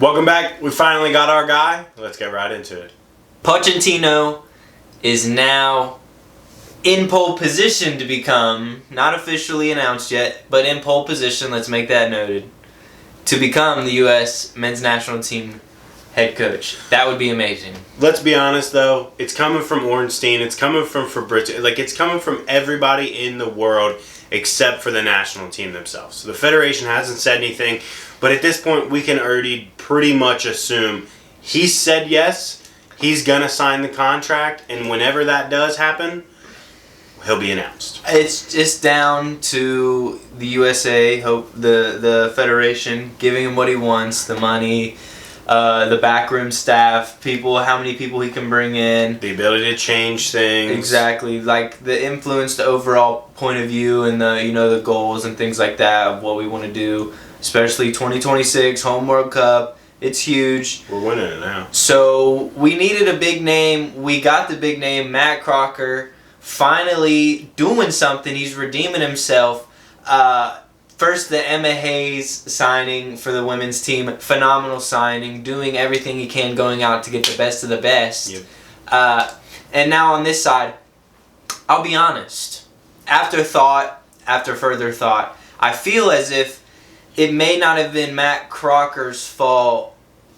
Welcome back. We finally got our guy. Let's get right into it. Pochettino is now in pole position to become, not officially announced yet, but in pole position, let's make that noted, to become the U.S. men's national team head coach. That would be amazing. Let's be honest, though. It's coming from Ornstein. It's coming from Fabrizio. It's coming from everybody in the world except for the national team themselves. So the federation hasn't said anything, but at this point, we can already pretty much assume he said yes, he's going to sign the contract, and whenever that does happen, he'll be announced. It's just down to the USA, the federation, giving him what he wants, the money, the backroom staff, how many people he can bring in. The ability to change things. Exactly. Like the influence, the overall point of view, and the goals and things like that of what we want to do, especially 2026, Home World Cup. It's huge. We're winning it now. So we needed a big name. We got the big name, Matt Crocker. Finally doing something. He's redeeming himself. First, the Emma Hayes signing for the women's team. Phenomenal signing. Doing everything he can, going out to get the best of the best. Yep. And now on this side, I'll be honest. After further thought, I feel as if it may not have been Matt Crocker's fault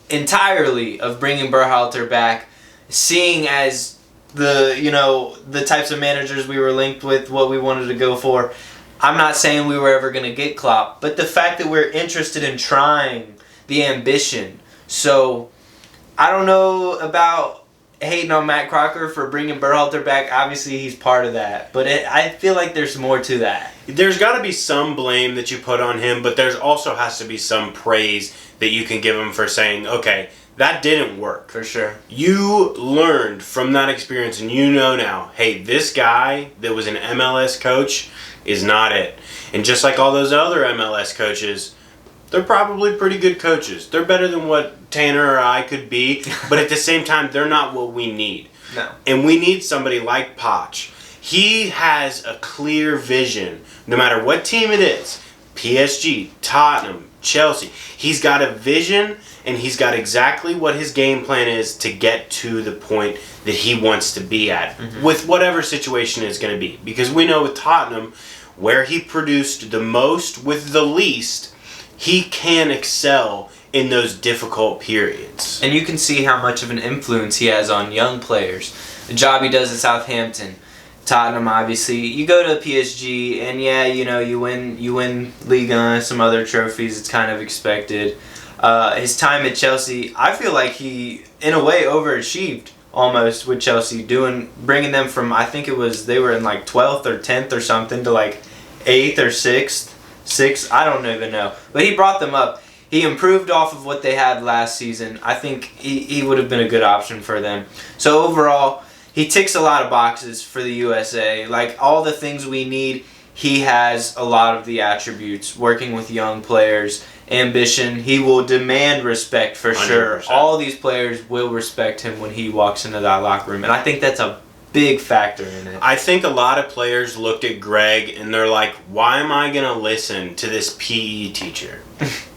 entirely of bringing Berhalter back, seeing as the types of managers we were linked with, what we wanted to go for. I'm not saying we were ever going to get Klopp, but the fact that we're interested in trying, the ambition. So I don't know about hating on Matt Crocker for bringing Berhalter back. Obviously, he's part of that, but I feel like there's more to that. There's got to be some blame that you put on him, but there's also has to be some praise that you can give him for saying, okay, that didn't work. For sure. You learned from that experience, and you know now, hey, this guy that was an MLS coach is not it. And just like all those other MLS coaches, they're probably pretty good coaches. They're better than what Tanner or I could be, but at the same time, they're not what we need. No. And we need somebody like Poch. He has a clear vision, no matter what team it is, PSG, Tottenham, Chelsea. He's got a vision, and he's got exactly what his game plan is to get to the point that he wants to be at, with whatever situation is going to be. Because we know with Tottenham, where he produced the most with the least, he can excel in those difficult periods. And you can see how much of an influence he has on young players. The job he does at Southampton, Tottenham, obviously. You go to PSG, and yeah, you win Liga, some other trophies. It's kind of expected. His time at Chelsea, I feel like he, in a way, overachieved almost with Chelsea, bringing them from, I think they were in like 12th or 10th or something to like 8th or 6th. I don't even know. But he brought them up. He improved off of what they had last season. I think he would have been a good option for them. So overall, he ticks a lot of boxes for the USA. Like all the things we need, he has a lot of the attributes. Working with young players, ambition. He will demand respect for 100%. Sure. All these players will respect him when he walks into that locker room. And I think that's a big factor in it. I think a lot of players looked at Greg and they're like, why am I going to listen to this PE teacher?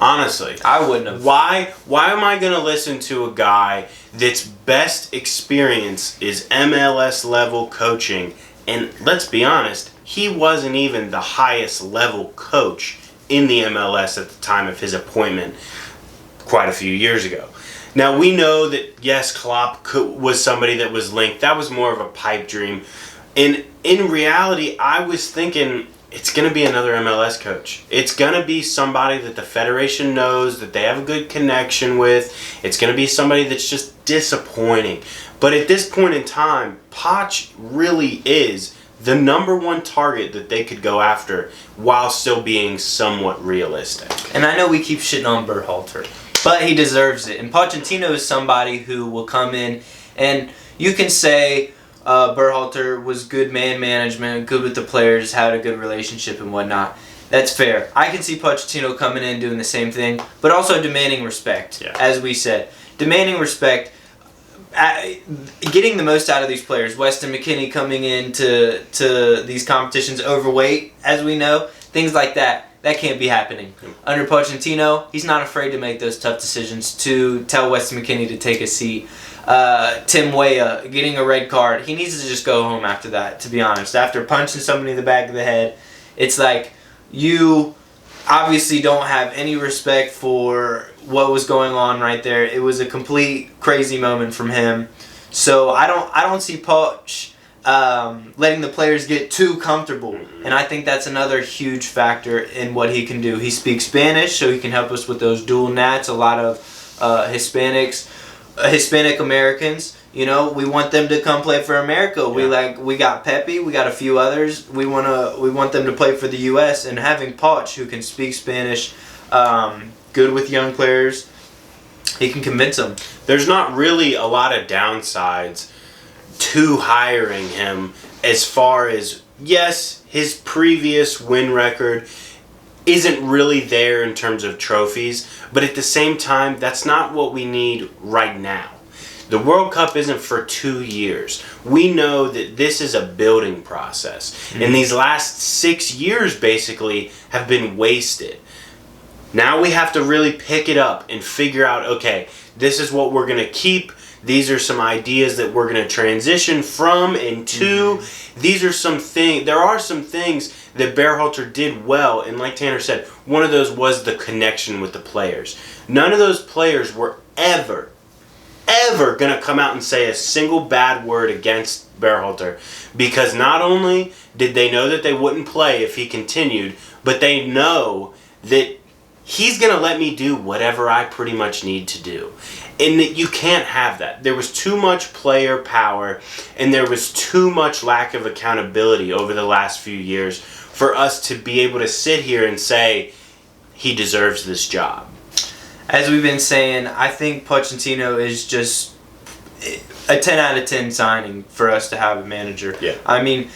Honestly. I wouldn't have. Why am I going to listen to a guy that's best experience is MLS level coaching? And let's be honest, he wasn't even the highest level coach in the MLS at the time of his appointment quite a few years ago. Now, we know that, yes, Klopp was somebody that was linked. That was more of a pipe dream. And in reality, I was thinking it's going to be another MLS coach. It's going to be somebody that the Federation knows, that they have a good connection with. It's going to be somebody that's just disappointing. But at this point in time, Poch really is the number one target that they could go after while still being somewhat realistic. And I know we keep shitting on Berhalter, but he deserves it. And Pochettino is somebody who will come in, and you can say Berhalter was good man management, good with the players, had a good relationship and whatnot. That's fair. I can see Pochettino coming in doing the same thing, but also demanding respect, as we said. Demanding respect, getting the most out of these players. Weston McKennie coming in to these competitions overweight, as we know. Things like that. that can't be happening. Under Pochettino, he's not afraid to make those tough decisions, to tell Weston McKennie to take a seat. Tim Weah getting a red card, he needs to just go home after that, to be honest. After punching somebody in the back of the head, it's like you obviously don't have any respect for what was going on right there. It was a complete crazy moment from him. So I don't see Poch letting the players get too comfortable, and I think that's another huge factor in what he can do. He speaks Spanish, so he can help us with those dual nats. A lot of Hispanic Americans, we want them to come play for America. Yeah. We got Pepe, we got a few others. We want them to play for the U.S. and having Poch, who can speak Spanish, good with young players, he can convince them. There's not really a lot of downsides to hiring him, as far as, yes, his previous win record isn't really there in terms of trophies, but at the same time, that's not what we need right now. The World Cup isn't for 2 years. We know that this is a building process, and these last 6 years basically have been wasted. Now we have to really pick it up and figure out, okay, this is what we're going to keep. These are some ideas that we're going to transition from and to. These are some things. There are some things that Berhalter did well, and like Tanner said, one of those was the connection with the players. None of those players were ever going to come out and say a single bad word against Berhalter, because not only did they know that they wouldn't play if he continued, but they know that he's going to let me do whatever I pretty much need to do. And you can't have that. There was too much player power, and there was too much lack of accountability over the last few years for us to be able to sit here and say he deserves this job. As we've been saying, I think Pochettino is just a 10 out of 10 signing for us to have a manager. Yeah. I mean,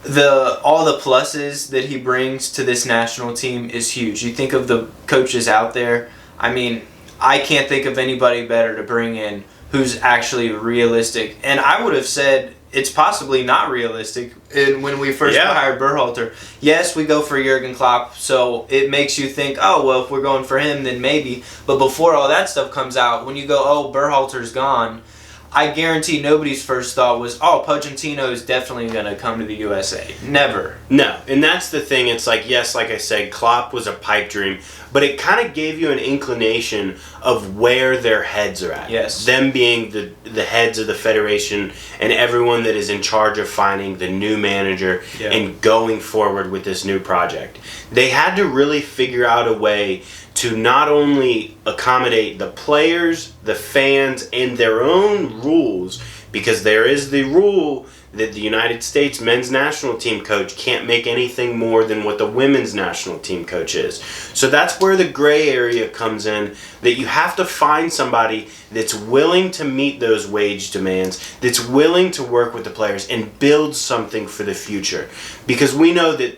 all the pluses that he brings to this national team is huge. You think of the coaches out there, I mean, I can't think of anybody better to bring in who's actually realistic. And I would have said it's possibly not realistic when we first hired Berhalter. Yes, we go for Jurgen Klopp, so it makes you think, oh, well, if we're going for him, then maybe. But before all that stuff comes out, when you go, oh, Berhalter's gone, I guarantee nobody's first thought was, oh, Pochettino is definitely going to come to the USA. Never. No, and that's the thing. It's like, yes, like I said, Klopp was a pipe dream, but it kind of gave you an inclination of where their heads are at. Yes. Them being the heads of the federation and everyone that is in charge of finding the new manager and going forward with this new project. They had to really figure out a way to not only accommodate the players, the fans, and their own rules, because there is the rule that the United States men's national team coach can't make anything more than what the women's national team coach is. So that's where the gray area comes in, that you have to find somebody that's willing to meet those wage demands, that's willing to work with the players and build something for the future. Because we know that,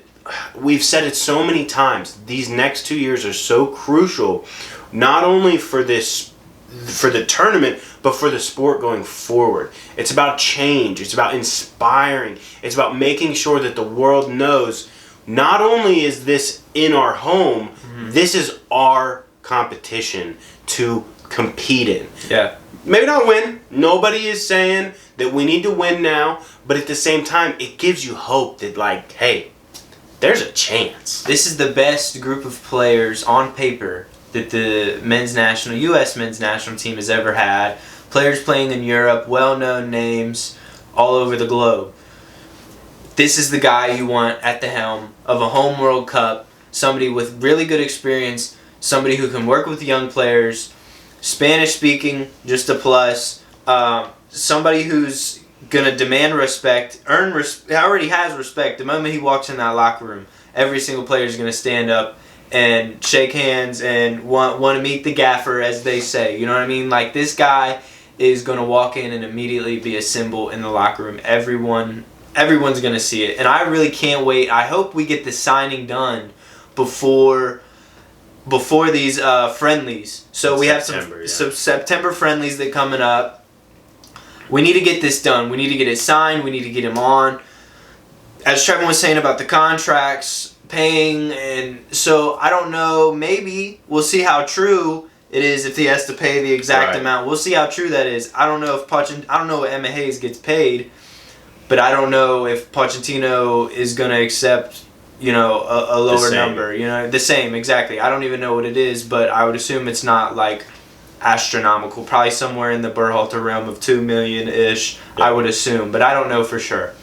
we've said it so many times, these next 2 years are so crucial, not only for the tournament, but for the sport going forward. It's about change. It's about inspiring. It's about making sure that the world knows not only is this in our home, this is our competition to compete in. Yeah. Maybe not win. Nobody is saying that we need to win now, but at the same time, it gives you hope that, like, hey, there's a chance. This is the best group of players on paper that the U.S. men's national team has ever had. Players playing in Europe, well-known names all over the globe. This is the guy you want at the helm of a home World Cup, somebody with really good experience, somebody who can work with young players, Spanish speaking, just a plus, somebody who's going to demand respect, already has respect. The moment he walks in that locker room, every single player is going to stand up and shake hands and want to meet the gaffer, as they say. You know what I mean? Like, this guy is going to walk in and immediately be a symbol in the locker room. Everyone's going to see it. And I really can't wait. I hope we get the signing done before these friendlies. So we have some September friendlies that coming up. We need to get this done. We need to get it signed. We need to get him on. As Trevor was saying about the contracts, paying, and so I don't know. Maybe we'll see how true it is if he has to pay the exact amount. We'll see how true that is. I don't know if I don't know what Emma Hayes gets paid, but I don't know if Pochettino is going to accept, you know, a lower number. You know, the same exactly. I don't even know what it is, but I would assume it's not like astronomical. Probably somewhere in the Berhalter realm of $2 million ish. Yep. I would assume, but I don't know for sure.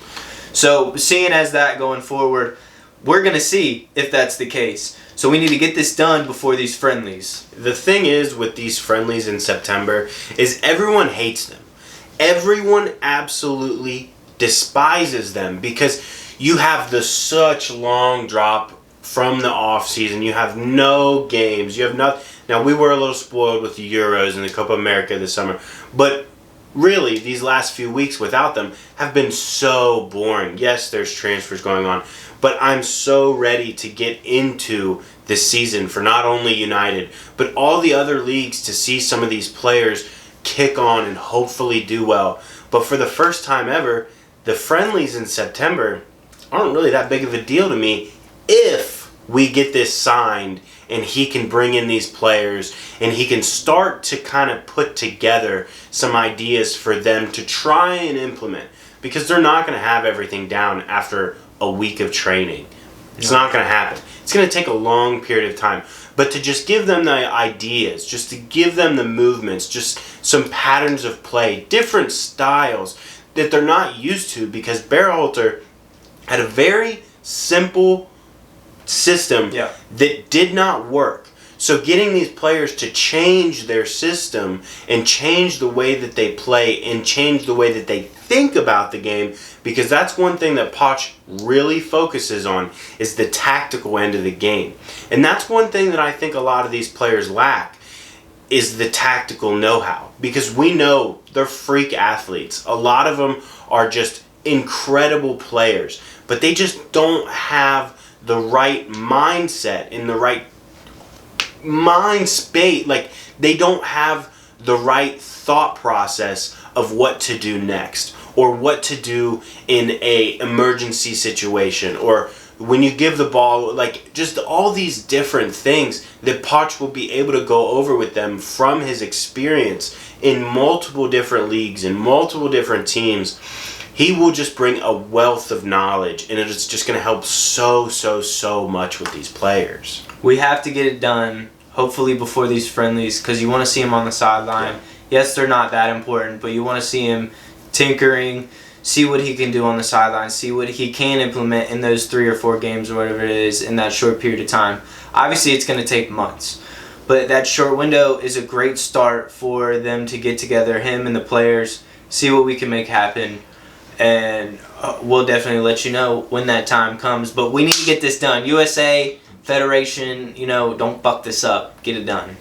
So seeing as that going forward, we're going to see if that's the case. So we need to get this done before these friendlies. The thing is with these friendlies in September is everyone hates them. Everyone absolutely despises them because you have such long drop from the off season. You have no games. You have nothing. Now we were a little spoiled with the Euros and the Copa America this summer, but really these last few weeks without them have been so boring. Yes, there's transfers going on, but I'm so ready to get into this season for not only United, but all the other leagues to see some of these players kick on and hopefully do well. But for the first time ever, the friendlies in September aren't really that big of a deal to me if we get this signed and he can bring in these players and he can start to kind of put together some ideas for them to try and implement, because they're not going to have everything down after a week of training. It's not going to happen. It's going to take a long period of time. But to just give them the ideas, just to give them the movements, just some patterns of play, different styles that they're not used to, because Berhalter had a very simple system that did not work. So getting these players to change their system and change the way that they play and change the way that they think about the game, because that's one thing that Poch really focuses on, is the tactical end of the game. And that's one thing that I think a lot of these players lack, is the tactical know-how, because we know they're freak athletes. A lot of them are just incredible players, but they just don't have the right mindset and the right mind space. Like, they don't have the right thought process of what to do next, or what to do in a emergency situation, or when you give the ball, like, just all these different things that Poch will be able to go over with them from his experience in multiple different leagues and multiple different teams. He will just bring a wealth of knowledge, and it's just going to help so much with these players. We have to get it done, hopefully before these friendlies, because you want to see him on the sideline. Yeah. Yes, they're not that important, but you want to see him tinkering, see what he can do on the sideline, see what he can implement in those 3 or 4 games or whatever it is in that short period of time. Obviously, it's going to take months, but that short window is a great start for them to get together, him and the players, see what we can make happen. And we'll definitely let you know when that time comes. But we need to get this done. USA, Federation, you know, don't fuck this up. Get it done.